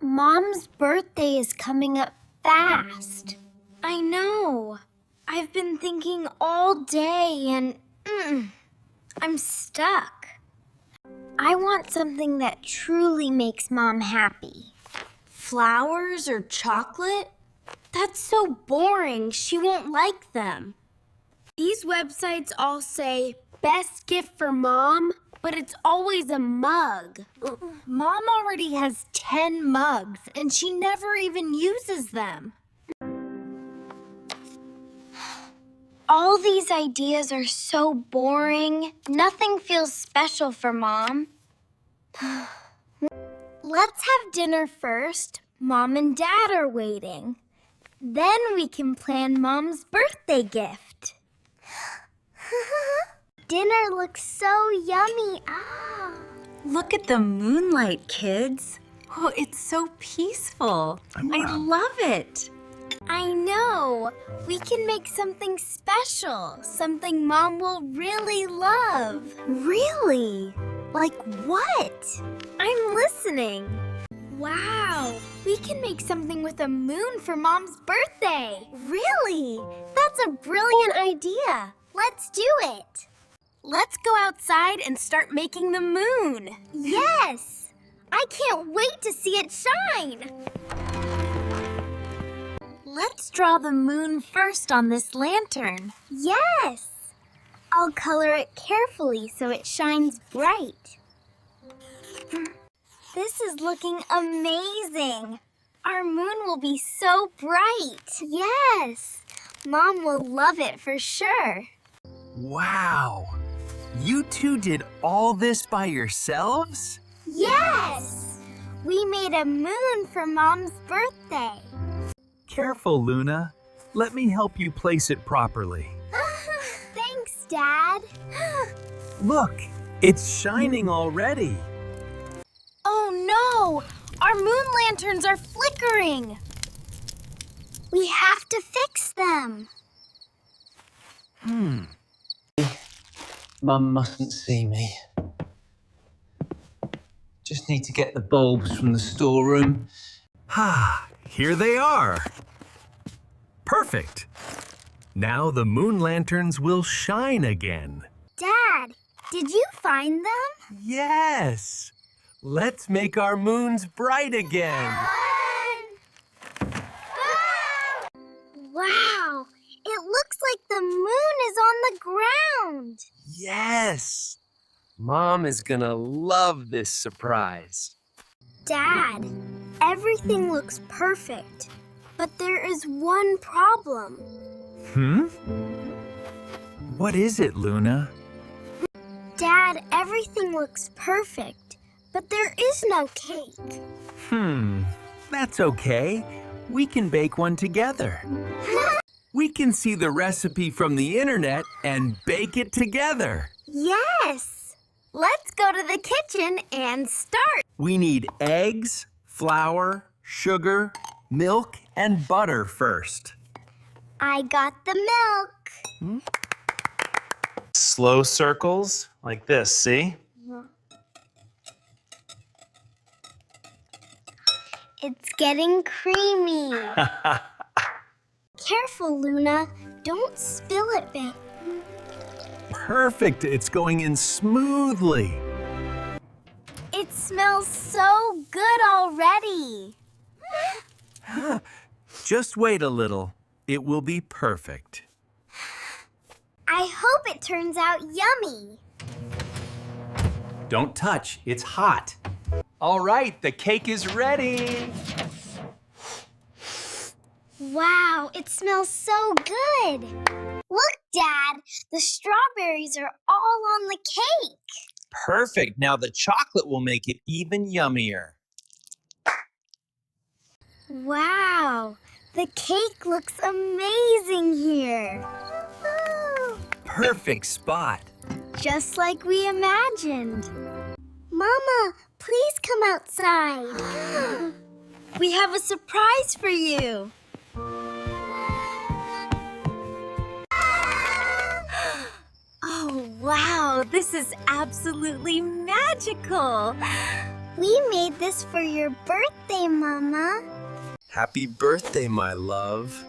Mom's birthday is coming up fast. I know. I've been thinking all day and I'm stuck. I want something that truly makes Mom happy. Flowers or chocolate? That's so boring. She won't like them. These websites all say, best gift for Mom, but it's always a mug. Mom already has 10 mugs, and she never even uses them. All these ideas are so boring. Nothing feels special for Mom. Let's have dinner first. Mom and Dad are waiting. Then we can plan Mom's birthday gift. Dinner looks so yummy. Look at the moonlight, kids. Oh, it's so peaceful. I love it. I know. We can make something special. Something Mom will really love. Really? Like what? I'm listening. Wow. We can make something with a moon for Mom's birthday. Really? That's a brilliant idea. Let's do it. Let's go outside and start making the moon. Yes! I can't wait to see it shine. Let's draw the moon first on this lantern. Yes! I'll color it carefully so it shines bright. This is looking amazing. Our moon will be so bright. Yes! Mom will love it for sure. Wow! You two did all this by yourselves? Yes! We made a moon for Mom's birthday. Careful, Luna. Let me help you place it properly. Thanks, Dad. Look, it's shining already. Oh no! Our moon lanterns are flickering. We have to fix them. Mum mustn't see me. Just need to get the bulbs from the storeroom. Here they are. Perfect. Now the moon lanterns will shine again. Dad, did you find them? Yes. Let's make our moons bright again. Wow, it looks like the moon is on the ground. Yes. Mom is gonna love this surprise. Dad, everything looks perfect, but there is one problem. What is it, Luna? Dad, everything looks perfect, but there is no cake. That's okay. We can bake one together. We can see the recipe from the internet and bake it together. Yes! Let's go to the kitchen and start. We need eggs, flour, sugar, milk, and butter first. I got the milk. Slow circles like this, see? It's getting creamy. Careful, Luna. Don't spill it, babe. Perfect. It's going in smoothly. It smells so good already. Just wait a little. It will be perfect. I hope it turns out yummy. Don't touch. It's hot. All right, the cake is ready. Wow, it smells so good. Look, Dad, the strawberries are all on the cake. Perfect. Now the chocolate will make it even yummier. Wow, the cake looks amazing here. Perfect spot. Just like we imagined. Mama, please come outside. We have a surprise for you. Oh, wow, this is absolutely magical. We made this for your birthday, Mama. Happy birthday, my love.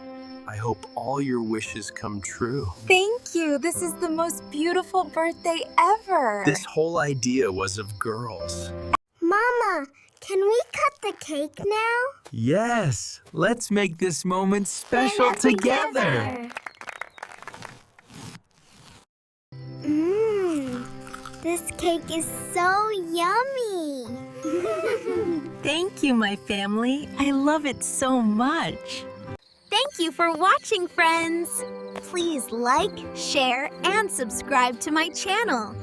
I hope all your wishes come true. Thank you. This is the most beautiful birthday ever. This whole idea was of girls. Mama, can we cut the cake now? Yes, let's make this moment special together. This cake is so yummy. Thank you, my family. I love it so much. Thank you for watching, friends. Please like, share, and subscribe to my channel.